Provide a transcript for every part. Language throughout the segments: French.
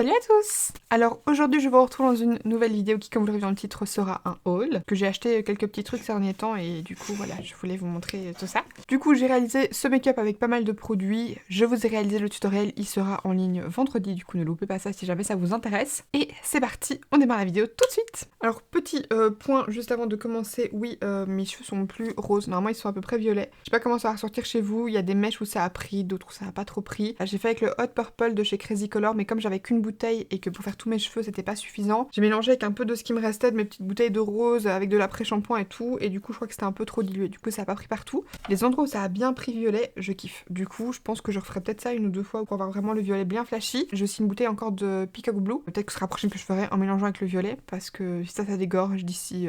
Salut à tous! Alors aujourd'hui je vous retrouve dans une nouvelle vidéo qui, comme vous l'avez vu dans le titre, sera un haul. Que j'ai acheté quelques petits trucs ces derniers temps et du coup voilà, je voulais vous montrer tout ça. Du coup j'ai réalisé ce make-up avec pas mal de produits. Je vous ai réalisé le tutoriel, il sera en ligne vendredi, du coup ne loupez pas ça si jamais ça vous intéresse. Et c'est parti, on démarre la vidéo tout de suite! Alors petit point juste avant de commencer, oui mes cheveux sont plus roses, normalement ils sont à peu près violets. Je sais pas comment ça va ressortir chez vous, il y a des mèches où ça a pris, d'autres où ça a pas trop pris. Là, j'ai fait avec le Hot Purple de chez Crazy Color, mais comme j'avais qu'une bouteille et que pour faire tous mes cheveux c'était pas suffisant, j'ai mélangé avec un peu de ce qui me restait de mes petites bouteilles de rose avec de l'après-shampoing et tout, et du coup je crois que c'était un peu trop dilué, du coup ça a pas pris partout. Les endroits où ça a bien pris violet, je kiffe. Du coup je pense que je referai peut-être ça une ou deux fois pour avoir vraiment le violet bien flashy. J'ai aussi une bouteille encore de Peacock Blue, peut-être que ce sera la prochaine que je ferai en mélangeant avec le violet, parce que si ça dégorge d'ici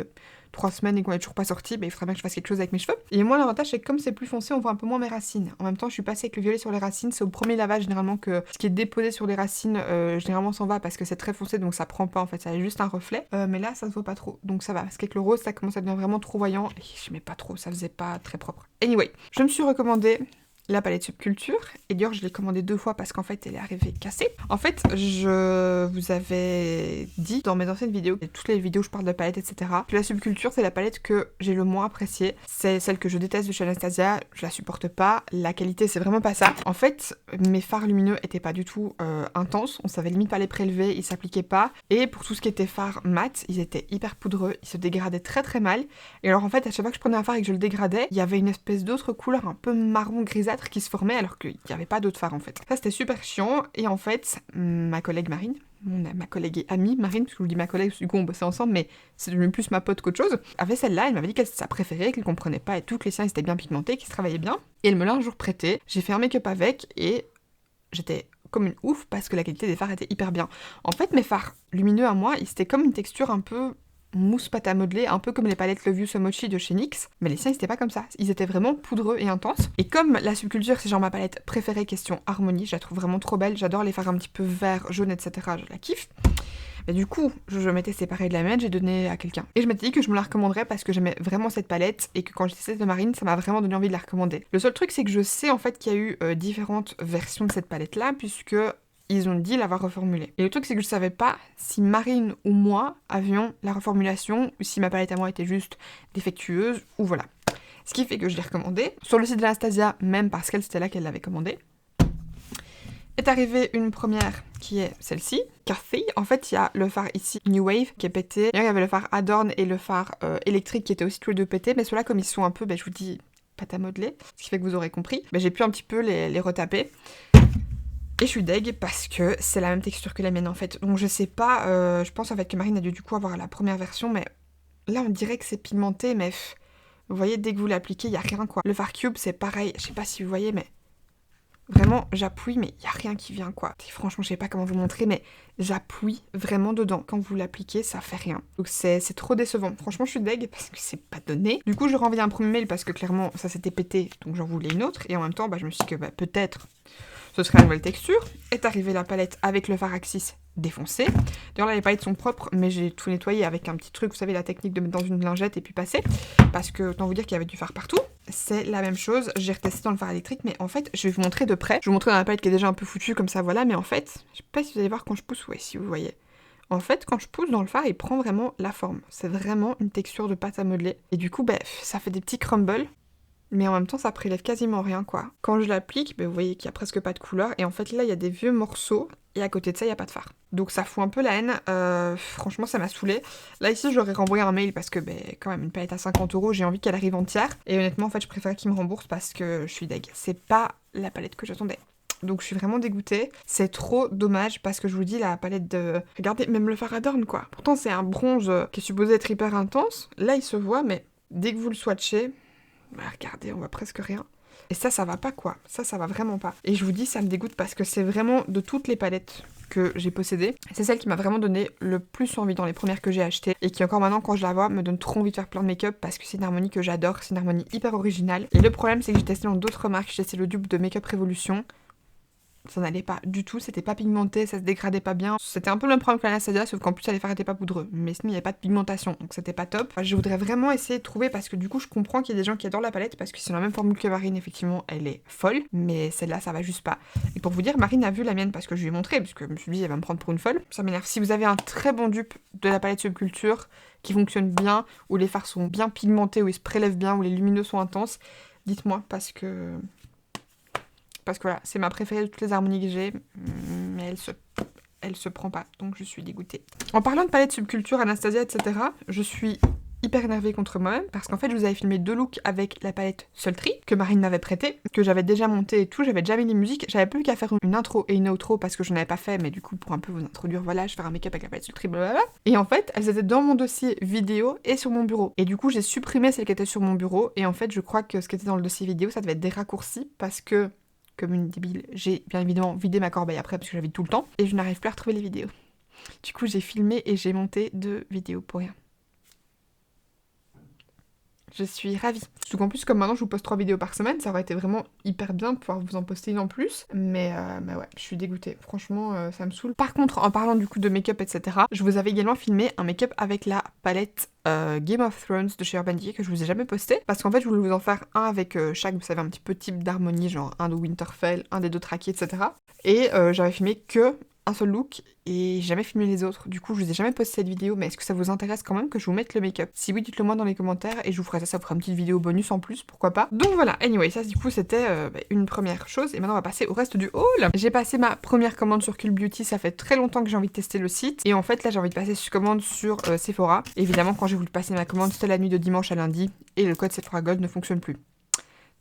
3 semaines et qu'on est toujours pas sorti, bah, il faudrait bien que je fasse quelque chose avec mes cheveux. Et moi l'avantage c'est que comme c'est plus foncé, on voit un peu moins mes racines. En même temps je suis passée avec le violet sur les racines, c'est au premier lavage généralement que ce qui est déposé sur les racines généralement s'en va parce que c'est très foncé donc ça prend pas en fait, ça a juste un reflet. Mais là ça se voit pas trop, donc ça va, parce qu'avec le rose ça commence à devenir vraiment trop voyant et j'aimais pas trop, ça faisait pas très propre. Anyway, je me suis recommandé la palette Subculture, et d'ailleurs je l'ai commandée 2 fois parce qu'en fait elle est arrivée cassée. En fait je vous avais dit dans mes anciennes vidéos, et toutes les vidéos où je parle de palette etc, que la Subculture c'est la palette que j'ai le moins appréciée. C'est celle que je déteste de chez Anastasia, je la supporte pas, la qualité c'est vraiment pas ça. En fait mes fards lumineux étaient pas du tout intenses, on savait limite pas les prélever, ils s'appliquaient pas, et pour tout ce qui était fard mat, ils étaient hyper poudreux, ils se dégradaient très très mal. Et alors en fait à chaque fois que je prenais un fard et que je le dégradais, il y avait une espèce d'autre couleur un peu marron grisâtre qui se formait alors qu'il n'y avait pas d'autre fard en fait. Ça c'était super chiant, et en fait ma collègue Marine, ma collègue et amie Marine, parce que je vous dis ma collègue, du coup on bossait ensemble mais c'est devenu plus ma pote qu'autre chose, avait celle-là, elle m'avait dit qu'elle c'était sa préférée, qu'elle comprenait pas et tout, que les siens étaient bien pigmentés, qu'ils se travaillaient bien, et elle me l'a un jour prêté, j'ai fait un make-up avec et j'étais comme une ouf parce que la qualité des fards était hyper bien. En fait mes fards lumineux à moi, c'était comme une texture un peu mousse pâte à modeler, un peu comme les palettes Love You So Mochi de chez NYX, mais les siens ils étaient pas comme ça, ils étaient vraiment poudreux et intenses. Et comme la Subculture c'est genre ma palette préférée question harmonie, je la trouve vraiment trop belle, j'adore les fards un petit peu vert, jaune etc, je la kiffe. Mais du coup, je m'étais séparée de la mienne, j'ai donné à quelqu'un. Et je m'étais dit que je me la recommanderais parce que j'aimais vraiment cette palette et que quand j'ai testé de Marine, ça m'a vraiment donné envie de la recommander. Le seul truc c'est que je sais en fait qu'il y a eu différentes versions de cette palette là, puisque ils ont dit l'avoir reformulée. Et le truc c'est que je savais pas si Marine ou moi avions la reformulation ou si ma palette à moi était juste défectueuse ou voilà. Ce qui fait que je l'ai recommandée. Sur le site de Anastasia, même parce qu'elle c'était là qu'elle l'avait commandée, est arrivée une première qui est celle-ci, Cathy. En fait il y a le phare ici New Wave qui est pété. Il y avait le phare Adorn et le phare électrique qui étaient aussi tous les deux pétés, mais ceux-là comme ils sont un peu, je vous dis, pâte à modeler, ce qui fait que vous aurez compris, j'ai pu un petit peu les retaper. Et je suis deg parce que c'est la même texture que la mienne en fait. Donc je sais pas, je pense en fait que Marine a dû du coup avoir la première version, mais là on dirait que c'est pigmenté, mais vous voyez dès que vous l'appliquez, il y a rien quoi. Le Far Cube c'est pareil, je sais pas si vous voyez, mais vraiment j'appuie mais il y a rien qui vient quoi. Et franchement je sais pas comment vous montrer, mais j'appuie vraiment dedans. Quand vous l'appliquez ça fait rien. Donc c'est trop décevant. Franchement je suis deg parce que c'est pas donné. Du coup je renvoie un premier mail parce que clairement ça s'était pété, donc j'en voulais une autre. Et en même temps je me suis dit que peut-être ce serait la nouvelle texture. Est arrivée la palette avec le fard Axis défoncé. D'ailleurs là les palettes sont propres, mais j'ai tout nettoyé avec un petit truc, vous savez la technique de mettre dans une lingette et puis passer, parce que autant vous dire qu'il y avait du fard partout. C'est la même chose, j'ai retesté dans le fard électrique, mais en fait je vais vous montrer de près. Je vais vous montrer dans la palette qui est déjà un peu foutue comme ça, voilà, mais en fait, je sais pas si vous allez voir quand je pousse, ouais si vous voyez. En fait, quand je pousse dans le fard, il prend vraiment la forme. C'est vraiment une texture de pâte à modeler. Et du coup, ça fait des petits crumbles. Mais en même temps, ça prélève quasiment rien, quoi. Quand je l'applique, vous voyez qu'il y a presque pas de couleur. Et en fait, là, il y a des vieux morceaux. Et à côté de ça, il n'y a pas de fard. Donc ça fout un peu la haine. Franchement, ça m'a saoulée. Là, ici, j'aurais renvoyé un mail parce que, quand même, une palette à 50 €, j'ai envie qu'elle arrive entière. Et honnêtement, en fait, je préfère qu'ils me remboursent parce que je suis deg. C'est pas la palette que j'attendais. Donc je suis vraiment dégoûtée. C'est trop dommage parce que je vous dis, la palette de... Regardez, même le fard Adorn, quoi. Pourtant, c'est un bronze qui est supposé être hyper intense. Là, il se voit, mais dès que vous le swatchez... regardez, on voit presque rien. Et ça va pas quoi. Ça va vraiment pas. Et je vous dis, ça me dégoûte parce que c'est vraiment de toutes les palettes que j'ai possédées, c'est celle qui m'a vraiment donné le plus envie dans les premières que j'ai achetées. Et qui encore maintenant, quand je la vois, me donne trop envie de faire plein de make-up parce que c'est une harmonie que j'adore. C'est une harmonie hyper originale. Et le problème, c'est que j'ai testé dans d'autres marques. J'ai testé le dupe de Make Up Revolution. ça n'allait pas du tout, c'était pas pigmenté, ça se dégradait pas bien. C'était un peu le même problème que l'Anastasia, sauf qu'en plus les fards étaient pas poudreux. Mais sinon il n'y avait pas de pigmentation, donc c'était pas top. Enfin, je voudrais vraiment essayer de trouver, parce que du coup je comprends qu'il y a des gens qui adorent la palette, parce que c'est la même formule que Marine, effectivement, elle est folle. Mais celle-là ça va juste pas. Et pour vous dire, Marine a vu la mienne parce que je lui ai montré, parce que je me suis dit elle va me prendre pour une folle. Ça m'énerve. Si vous avez un très bon dupe de la palette Subculture, qui fonctionne bien, où les fards sont bien pigmentés, où ils se prélèvent bien, où les lumineux sont intenses, dites-moi, parce que voilà, c'est ma préférée de toutes les harmonies que j'ai, mais elle se prend pas, donc je suis dégoûtée. En parlant de palette Subculture, Anastasia, etc., je suis hyper énervée contre moi-même, parce qu'en fait, je vous avais filmé 2 looks avec la palette Sultry, que Marine m'avait prêtée, que j'avais déjà montée et tout, j'avais déjà mis les musiques, j'avais plus qu'à faire une intro et une outro, parce que je n'avais pas fait, mais du coup, pour un peu vous introduire, voilà, je vais faire un make-up avec la palette Sultry, blablabla. Et en fait, elles étaient dans mon dossier vidéo et sur mon bureau. Et du coup, j'ai supprimé celles qui étaient sur mon bureau, et en fait, je crois que ce qui était dans le dossier vidéo, ça devait être des raccourcis, parce que comme une débile, j'ai bien évidemment vidé ma corbeille après parce que j'avais tout le temps et je n'arrive plus à retrouver les vidéos. Du coup, j'ai filmé et j'ai monté 2 vidéos pour rien. Je suis ravie. Surtout qu'en plus, comme maintenant je vous poste 3 vidéos par semaine, ça aurait été vraiment hyper bien de pouvoir vous en poster une en plus. Mais ouais, je suis dégoûtée. Franchement, ça me saoule. Par contre, en parlant du coup de make-up, etc., je vous avais également filmé un make-up avec la palette Game of Thrones de chez Urban Decay que je vous ai jamais posté. Parce qu'en fait, je voulais vous en faire un avec chaque, vous savez, un petit peu type d'harmonie, genre un de Winterfell, un des 2 traqués, etc. Et j'avais filmé que un seul look et j'ai jamais filmé les autres. Du coup, je vous ai jamais posté cette vidéo, mais est-ce que ça vous intéresse quand même que je vous mette le make-up? Si oui, dites-le moi dans les commentaires et je vous ferai ça, ça vous fera une petite vidéo bonus en plus, pourquoi pas. Donc voilà, anyway, ça du coup c'était une première chose et maintenant on va passer au reste du haul. J'ai passé ma première commande sur Cult Beauty, ça fait très longtemps que j'ai envie de tester le site et en fait là j'ai envie de passer sur commande sur Sephora. Évidemment, quand j'ai voulu passer ma commande, c'était la nuit de dimanche à lundi et le code Sephora Gold ne fonctionne plus.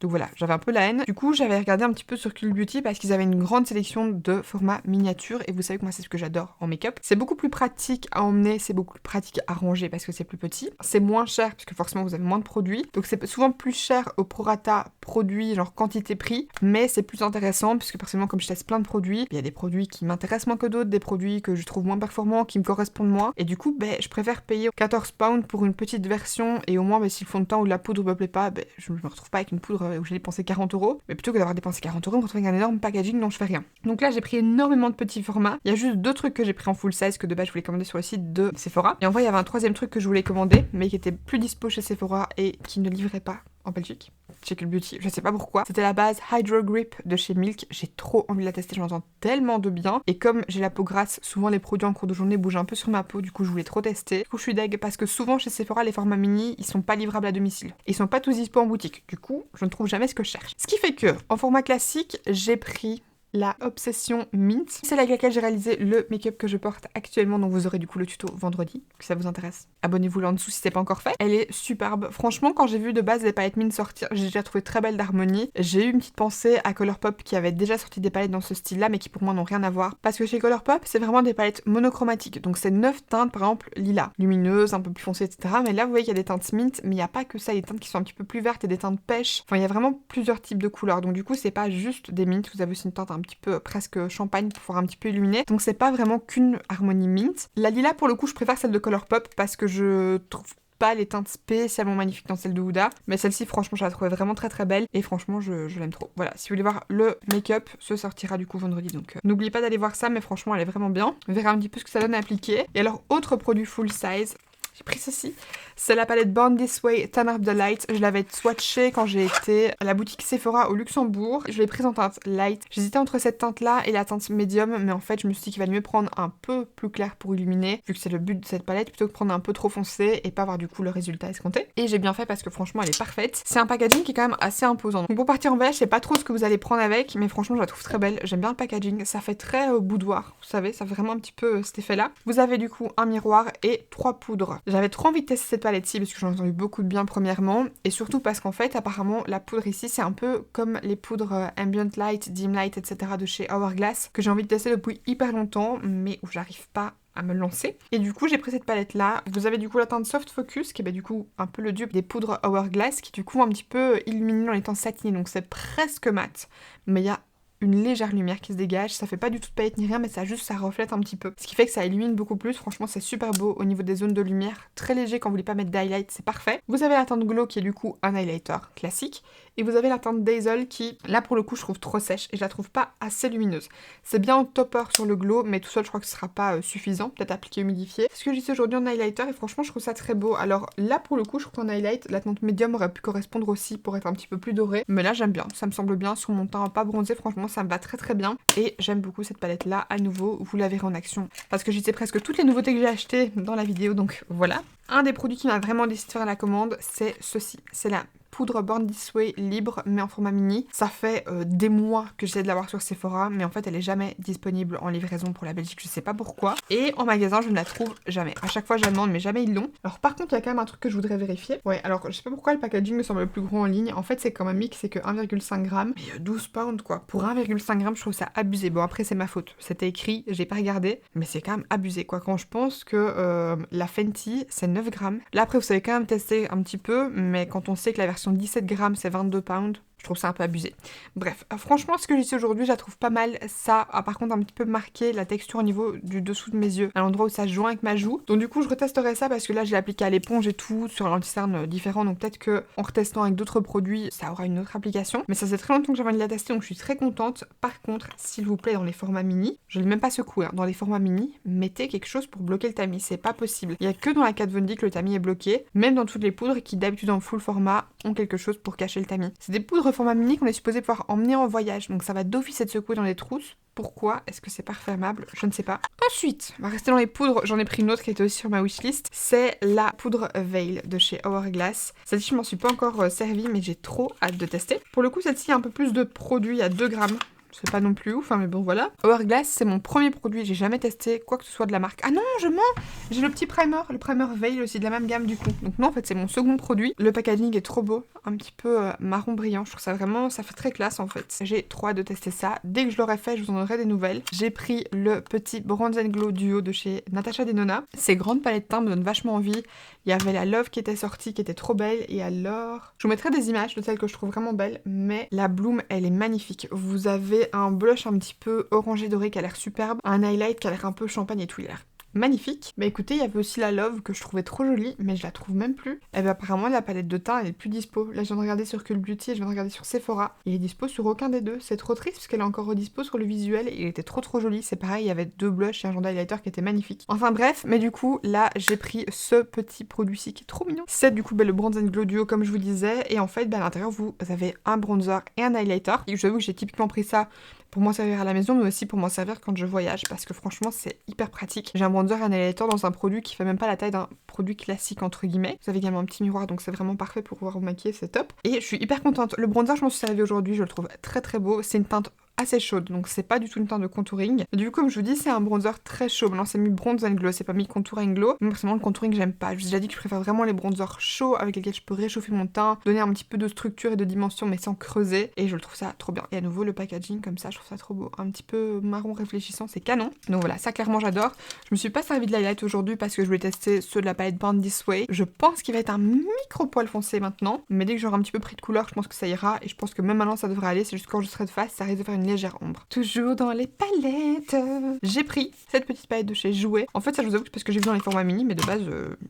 Donc voilà, j'avais un peu la haine. Du coup, j'avais regardé un petit peu sur Cult Beauty parce qu'ils avaient une grande sélection de formats miniatures. Et vous savez que moi, c'est ce que j'adore en make-up. C'est beaucoup plus pratique à emmener, c'est beaucoup plus pratique à ranger parce que c'est plus petit. C'est moins cher parce que forcément, vous avez moins de produits. Donc c'est souvent plus cher au prorata produit, genre quantité-prix. Mais c'est plus intéressant puisque personnellement, comme je teste plein de produits, il y a des produits qui m'intéressent moins que d'autres, des produits que je trouve moins performants, qui me correspondent moins. Et du coup, je préfère payer 14 pounds pour une petite version. Et au moins, si le fond de teint ou la poudre me plaît pas, je me retrouve pas avec une poudre où j'ai dépensé 40 €, mais plutôt que d'avoir dépensé 40 €, on me retrouve avec un énorme packaging dont je fais rien. Donc là, j'ai pris énormément de petits formats. Il y a juste 2 trucs que j'ai pris en full size que de base je voulais commander sur le site de Sephora. Et en vrai, il y avait un 3e truc que je voulais commander, mais qui était plus dispo chez Sephora et qui ne livrait pas en Belgique. Chez Cult Beauty, je sais pas pourquoi. C'était la base Hydro Grip de chez Milk. J'ai trop envie de la tester, j'en entends tellement de bien. Et comme j'ai la peau grasse, souvent les produits en cours de journée bougent un peu sur ma peau, du coup je voulais trop tester. Du coup je suis deg parce que souvent chez Sephora, les formats mini, ils sont pas livrables à domicile. Ils sont pas tous dispo en boutique. Du coup, je ne trouve jamais ce que je cherche. Ce qui fait que, en format classique, j'ai pris la Obsession Mint. C'est avec laquelle j'ai réalisé le make-up que je porte actuellement, donc vous aurez du coup le tuto vendredi, si ça vous intéresse. Abonnez-vous là en dessous si c'est pas encore fait. Elle est superbe. Franchement, quand j'ai vu de base les palettes Mint sortir, j'ai déjà trouvé très belle d'harmonie. J'ai eu une petite pensée à Colourpop qui avait déjà sorti des palettes dans ce style-là, mais qui pour moi n'ont rien à voir. Parce que chez Colourpop, c'est vraiment des palettes monochromatiques. Donc c'est 9 teintes, par exemple, lilas, lumineuses, un peu plus foncées, etc. Mais là, vous voyez qu'il y a des teintes Mint, mais il n'y a pas que ça. Il y a des teintes qui sont un petit peu plus vertes et des teintes pêche. Enfin, il y a vraiment plusieurs types de couleurs. Donc du coup, c'est pas juste des Mint. Vous avez aussi une teinte un petit peu presque champagne pour pouvoir un petit peu illuminer. Donc c'est pas vraiment qu'une harmonie Mint. La lilas, pour le coup, je préfère celle de Colourpop parce que je trouve pas les teintes spécialement magnifiques dans celle de Huda, mais celle-ci franchement je la trouvais vraiment très très belle et franchement je l'aime trop. Voilà, si vous voulez voir le make-up, ce sortira du coup vendredi, donc n'oubliez pas d'aller voir ça, mais franchement elle est vraiment bien. On verra un petit peu ce que ça donne à appliquer. Et alors autre produit full size, j'ai pris ceci. C'est la palette Born This Way Tan Up the Light. Je l'avais swatchée quand j'ai été à la boutique Sephora au Luxembourg. Je l'ai prise en teinte light. J'hésitais entre cette teinte-là et la teinte médium, mais en fait, je me suis dit qu'il valait mieux prendre un peu plus clair pour illuminer, vu que c'est le but de cette palette, plutôt que prendre un peu trop foncé et pas avoir du coup le résultat escompté. Et j'ai bien fait parce que franchement, elle est parfaite. C'est un packaging qui est quand même assez imposant. Donc pour partir en voyage, je sais pas trop ce que vous allez prendre avec, mais franchement, je la trouve très belle. J'aime bien le packaging. Ça fait très boudoir, vous savez, ça fait vraiment un petit peu cet effet-là. Vous avez du coup un miroir et 3 poudres. J'avais trop envie de tester cette palette-ci parce que j'en ai entendu beaucoup de bien premièrement, et surtout parce qu'en fait apparemment la poudre ici c'est un peu comme les poudres Ambient Light, Dim Light, etc. de chez Hourglass que j'ai envie de tester depuis hyper longtemps mais où j'arrive pas à me lancer. Et du coup j'ai pris cette palette là. Vous avez du coup la teinte Soft Focus qui est du coup un peu le dupe des poudres Hourglass qui du coup un petit peu illuminé dans les teintes satinées, donc c'est presque mat mais il y a une légère lumière qui se dégage, ça fait pas du tout de paillettes ni rien, mais ça reflète un petit peu. Ce qui fait que ça illumine beaucoup plus, franchement c'est super beau au niveau des zones de lumière, très léger quand vous voulez pas mettre d'highlight, c'est parfait. Vous avez la teinte Glow qui est du coup un highlighter classique, Et vous avez la teinte Dazzle qui, là pour le coup, je trouve trop sèche et je la trouve pas assez lumineuse. C'est bien en topper sur le glow, mais tout seul, je crois que ce sera pas suffisant. Peut-être appliqué humidifié. Ce que j'ai ici aujourd'hui en highlighter et franchement, je trouve ça très beau. Alors là, pour le coup, je trouve qu'en highlight, la teinte médium aurait pu correspondre aussi pour être un petit peu plus dorée. Mais là, j'aime bien. Ça me semble bien sur mon teint pas bronzé. Franchement, ça me va très très bien. Et j'aime beaucoup cette palette là. À nouveau, vous la verrez en action. Parce que j'y sais presque toutes les nouveautés que j'ai achetées dans la vidéo. Donc voilà. Un des produits qui m'a vraiment décidé de faire la commande, c'est ceci. C'est la poudre Born This Way libre mais en format mini. Ça fait des mois que j'essaie de l'avoir sur Sephora, mais en fait elle est jamais disponible en livraison pour la Belgique, je sais pas pourquoi. Et en magasin je ne la trouve jamais. À chaque fois je la demande mais jamais ils l'ont. Alors par contre il y a quand même un truc que je voudrais vérifier. Ouais, alors je sais pas pourquoi le packaging me semble le plus gros en ligne. En fait c'est comme un mix, c'est que 1,5 g. Mais 12 pounds quoi. Pour 1,5 g je trouve ça abusé. Bon après c'est ma faute. C'était écrit, j'ai pas regardé. Mais c'est quand même abusé quoi. Quand je pense que la Fenty c'est 9 grammes. Là après vous savez quand même tester un petit peu. Mais quand on sait que la version 17 grammes c'est 22 pounds, je trouve ça un peu abusé. Bref, franchement ce que j'ai ici aujourd'hui je la trouve pas mal. Ça a par contre un petit peu marqué la texture au niveau du dessous de mes yeux, à l'endroit où ça se joint avec ma joue. Donc du coup je retesterai ça parce que là je l'ai appliqué à l'éponge et tout sur un anti-cerne différent. Donc peut-être que en retestant avec d'autres produits ça aura une autre application. Mais ça fait très longtemps que j'avais envie de la tester donc je suis très contente. Par contre s'il vous plaît dans les formats mini, je ne l'ai même pas secoué, hein. Dans les formats mini, mettez quelque chose pour bloquer le tamis, c'est pas possible. Il y a que dans la Kat Von D que le tamis est bloqué, même dans toutes les poudres qui d'habitude en full format ont quelque chose pour cacher le tamis. C'est des poudres format mini qu'on est supposé pouvoir emmener en voyage, donc ça va d'office être secoué dans les trousses. Pourquoi est-ce que c'est pas refermable? Je ne sais pas. Ensuite, on va rester dans les poudres. J'en ai pris une autre qui était aussi sur ma wishlist. C'est la poudre Veil de chez Hourglass. Celle-ci, je m'en suis pas encore servie, mais j'ai trop hâte de tester. Pour le coup, celle-ci a un peu plus de produit à 2 grammes. C'est pas non plus ouf, hein, mais bon voilà. Hourglass, c'est mon premier produit, j'ai jamais testé quoi que ce soit de la marque. Ah non, je mens. J'ai le petit primer, le primer Veil aussi de la même gamme du coup. Donc non, en fait, c'est mon second produit. Le packaging est trop beau, un petit peu marron brillant. Je trouve ça vraiment, ça fait très classe en fait. J'ai trop hâte de tester ça. Dès que je l'aurai fait, je vous en donnerai des nouvelles. J'ai pris le petit Bronze & Glow Duo de chez Natasha Denona. Ces grandes palettes teintes me donnent vachement envie. Il y avait la Love qui était sortie, qui était trop belle. Et alors, je vous mettrai des images de celles que je trouve vraiment belles. Mais la Bloom, elle est magnifique. Vous avez un blush un petit peu orangé doré qui a l'air superbe, un highlight qui a l'air un peu champagne et tout, il a l'air magnifique. Bah écoutez, il y avait aussi la Love que je trouvais trop jolie, mais je la trouve même plus. Et bah apparemment la palette de teint elle est plus dispo. Là je viens de regarder sur Cult Beauty et je viens de regarder sur Sephora. Il est dispo sur aucun des deux. C'est trop triste parce qu'elle est encore dispo sur le visuel et il était trop joli. C'est pareil, il y avait 2 blushs et un genre d'highlighter qui était magnifique. Enfin bref, mais du coup là j'ai pris ce petit produit-ci qui est trop mignon. C'est du coup le Bronze & Glow Duo comme je vous disais. Et en fait à l'intérieur vous avez un bronzer et un highlighter. Et je vous avoue que j'ai typiquement pris ça pour m'en servir à la maison, mais aussi pour m'en servir quand je voyage, parce que franchement c'est hyper pratique. J'ai un bronzer et un highlighter dans un produit qui fait même pas la taille d'un produit classique entre guillemets. Vous avez également un petit miroir, donc c'est vraiment parfait pour pouvoir vous maquiller, c'est top. Et je suis hyper contente. Le bronzer, je m'en suis servi aujourd'hui, je le trouve très beau. C'est une teinte assez chaude, donc c'est pas du tout une teinte de contouring. Du coup, comme je vous dis, c'est un bronzer très chaud. Maintenant, c'est mis Bronze & Glow, c'est pas mis Contour & Glow. Moi, personnellement, le contouring, j'aime pas. Je vous ai déjà dit que je préfère vraiment les bronzers chauds avec lesquels je peux réchauffer mon teint, donner un petit peu de structure et de dimension, mais sans creuser. Et je le trouve ça trop bien. Et à nouveau, le packaging comme ça, je trouve ça trop beau. Un petit peu marron réfléchissant, c'est canon. Donc voilà, ça clairement, j'adore. Je me suis pas servi de l'highlight aujourd'hui parce que je voulais tester ceux de la palette Born This Way. Je pense qu'il va être un micro poil foncé maintenant, mais dès que j'aurai un petit peu pris de couleur, je pense que ça ira. Et je pense que même maintenant, ça devrait aller. C'est juste quand je serai de face, ça risque de faire une légère ombre. Toujours dans les palettes. J'ai pris cette petite palette de chez Jouer. En fait, ça je vous avoue que parce que j'ai vu dans les formats mini, mais de base,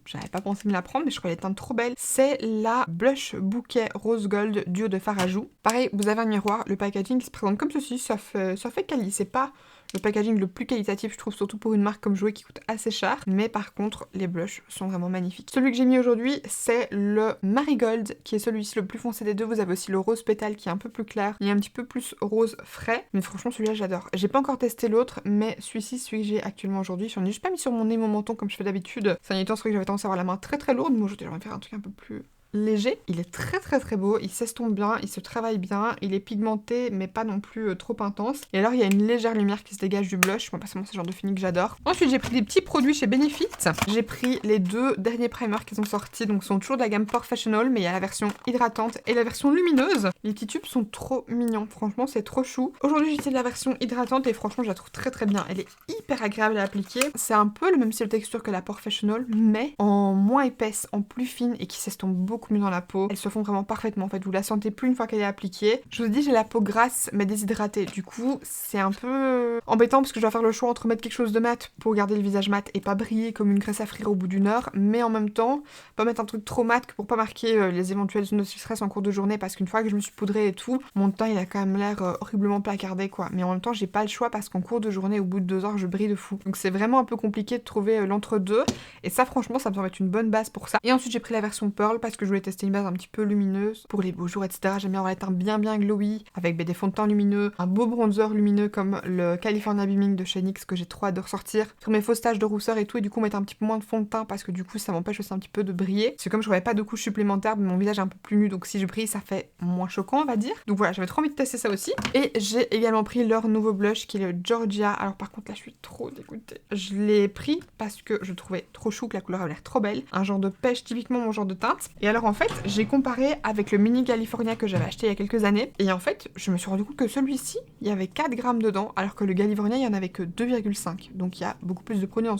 j'avais pas pensé me la prendre, mais je trouvais les teintes trop belles. C'est la Blush Bouquet Rose Gold Duo de Farajou. Pareil, vous avez un miroir, le packaging se présente comme ceci, ça fait quali, c'est pas le packaging le plus qualitatif, je trouve, surtout pour une marque comme Jouer qui coûte assez cher. Mais par contre, les blushs sont vraiment magnifiques. Celui que j'ai mis aujourd'hui, c'est le Marigold, qui est celui-ci le plus foncé des deux. Vous avez aussi le rose pétale qui est un peu plus clair. Il est un petit peu plus rose frais. Mais franchement, celui-là, j'adore. J'ai pas encore testé l'autre, mais celui-ci, celui que j'ai actuellement aujourd'hui, j'en ai juste pas mis sur mon nez, mon menton comme je fais d'habitude. Ces derniers temps, c'est vrai que j'avais tendance à avoir la main très lourde. Mais aujourd'hui, j'aimerais faire un truc un peu plus léger. Il est très beau, il s'estompe bien, il se travaille bien, il est pigmenté mais pas non plus trop intense. Et alors il y a une légère lumière qui se dégage du blush, moi personnellement c'est le genre de fini que j'adore. Ensuite j'ai pris des petits produits chez Benefit. J'ai pris les 2 derniers primers qui sont sortis, donc sont toujours de la gamme Professional, mais il y a la version hydratante et la version lumineuse. Les petits tubes sont trop mignons, franchement c'est trop chou. Aujourd'hui j'utilise la version hydratante et franchement je la trouve très bien. Elle est hyper agréable à appliquer. C'est un peu le même style de texture que la Professional, mais en moins épaisse, en plus fine et qui s'estompe beaucoup beaucoup mieux dans la peau. Elles se font vraiment parfaitement en fait, vous la sentez plus une fois qu'elle est appliquée. Je vous dis, j'ai la peau grasse mais déshydratée. Du coup, c'est un peu embêtant parce que je dois faire le choix entre mettre quelque chose de mat pour garder le visage mat et pas briller comme une graisse à frire au bout d'une heure, mais en même temps, pas mettre un truc trop mat que pour pas marquer les éventuelles zones de stress en cours de journée, parce qu'une fois que je me suis poudrée et tout, mon teint il a quand même l'air horriblement placardé quoi. Mais en même temps, j'ai pas le choix parce qu'en cours de journée, au bout de 2 heures, je brille de fou. Donc c'est vraiment un peu compliqué de trouver l'entre-deux. Et ça, franchement, ça me semble être une bonne base pour ça. Et ensuite, j'ai pris la version Pearl parce que je voulais tester une base un petit peu lumineuse pour les beaux jours, etc. J'aime bien avoir les teints bien glowy avec des fonds de teint lumineux, un beau bronzer lumineux comme le California Beaming de chez NYX que j'ai trop hâte de ressortir. Sur mes fausses taches de rousseur et tout, et du coup mettre un petit peu moins de fond de teint parce que du coup ça m'empêche aussi un petit peu de briller. Parce que comme je n'avais pas de couche supplémentaire, mon visage est un peu plus nu, donc si je brille, ça fait moins choquant, on va dire. Donc voilà, j'avais trop envie de tester ça aussi. Et j'ai également pris leur nouveau blush qui est le Georgia. Alors par contre là, je suis trop dégoûtée. Je l'ai pris parce que je trouvais trop chou, que la couleur avait l'air trop belle. Un genre de pêche, typiquement mon genre de teinte. Et alors en fait, j'ai comparé avec le Mini California que j'avais acheté il y a quelques années. Et en fait, je me suis rendu compte que celui-ci, il y avait 4 grammes dedans, alors que le California, il y en avait que 2,5. Donc il y a beaucoup plus de produits dans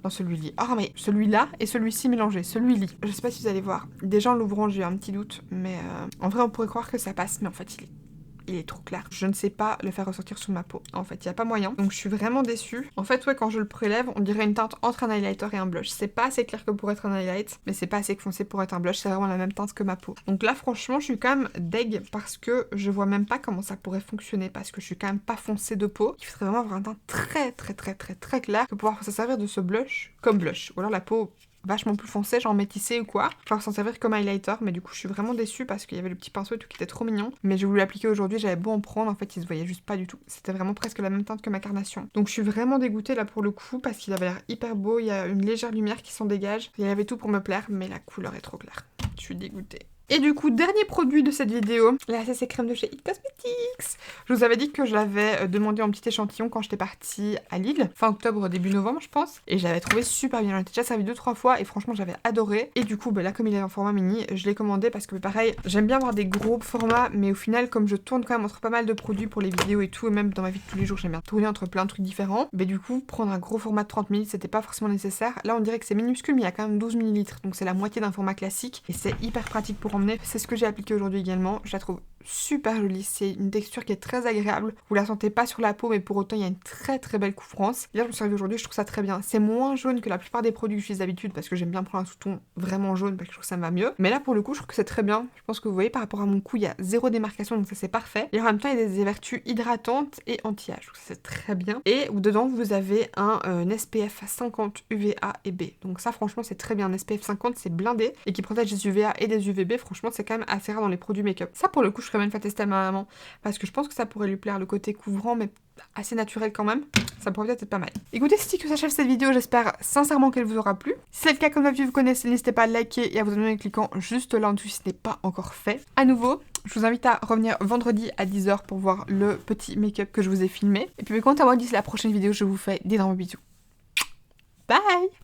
celui-là. Oh mais celui-là et celui-ci mélangés, celui-là. Je sais pas si vous allez voir. Déjà en l'ouvrant, j'ai eu un petit doute, mais en vrai, on pourrait croire que ça passe, mais en fait, il est trop clair. Je ne sais pas le faire ressortir sur ma peau. En fait, il n'y a pas moyen. Donc je suis vraiment déçue. En fait, ouais, quand je le prélève, on dirait une teinte entre un highlighter et un blush. C'est pas assez clair que pour être un highlight, mais c'est pas assez foncé pour être un blush. C'est vraiment la même teinte que ma peau. Donc là, franchement, je suis quand même deg parce que je vois même pas comment ça pourrait fonctionner parce que je suis quand même pas foncée de peau. Il faudrait vraiment avoir un teint très clair pour pouvoir se servir de ce blush comme blush. Ou alors la peau vachement plus foncé, genre métissé ou quoi. Genre s'en servir comme highlighter, mais du coup je suis vraiment déçue parce qu'il y avait le petit pinceau et tout qui était trop mignon. Mais j'ai voulu l'appliquer aujourd'hui, j'avais beau en prendre, en fait il se voyait juste pas du tout. C'était vraiment presque la même teinte que ma carnation. Donc je suis vraiment dégoûtée là pour le coup parce qu'il avait l'air hyper beau, il y a une légère lumière qui s'en dégage. Il y avait tout pour me plaire, mais la couleur est trop claire. Je suis dégoûtée. Et du coup, dernier produit de cette vidéo, la CC crème de chez It Cosmetics. Je vous avais dit que je l'avais demandé en petit échantillon quand j'étais partie à Lille, fin octobre, début novembre je pense, et je l'avais trouvé super bien. J'en ai déjà servi 2-3 fois et franchement j'avais adoré. Et du coup, là comme il est en format mini, je l'ai commandé parce que pareil, j'aime bien avoir des gros formats, mais au final comme je tourne quand même entre pas mal de produits pour les vidéos et tout, et même dans ma vie de tous les jours, j'aime bien tourner entre plein de trucs différents, mais du coup, prendre un gros format de 30 ml, c'était pas forcément nécessaire. Là on dirait que c'est minuscule, mais il y a quand même 12 ml, donc c'est la moitié d'un format classique, et c'est hyper pratique pour emmener. C'est ce que j'ai appliqué aujourd'hui également. Je la trouve super jolie, c'est une texture qui est très agréable. Vous la sentez pas sur la peau, mais pour autant il y a une très belle couvrance. Là je me suis servie aujourd'hui, je trouve ça très bien. C'est moins jaune que la plupart des produits que j'utilise d'habitude parce que j'aime bien prendre un sous-ton vraiment jaune parce que je trouve que ça me va mieux. Mais là pour le coup je trouve que c'est très bien. Je pense que vous voyez par rapport à mon cou il y a zéro démarcation, donc ça c'est parfait. Et en même temps il y a des vertus hydratantes et anti-âge, donc c'est très bien. Et dedans vous avez un SPF 50 UVA et B. Donc ça franchement c'est très bien. Un SPF 50 c'est blindé et qui protège des UVA et des UVB. Franchement c'est quand même assez rare dans les produits make-up. Ça pour le coup je ferais même faire tester à ma maman parce que je pense que ça pourrait lui plaire, le côté couvrant mais assez naturel quand même. Ça pourrait peut-être être pas mal. Écoutez, c'est ici que s'achève cette vidéo, j'espère sincèrement qu'elle vous aura plu. Si c'est le cas, comme d'habitude vous connaissez, n'hésitez pas à liker et à vous abonner en cliquant juste là en dessous si ce n'est pas encore fait. À nouveau, je vous invite à revenir vendredi à 10 h pour voir le petit make-up que je vous ai filmé. Et puis quant à moi, d'ici la prochaine vidéo, je vous fais d'énormes bisous. Bye!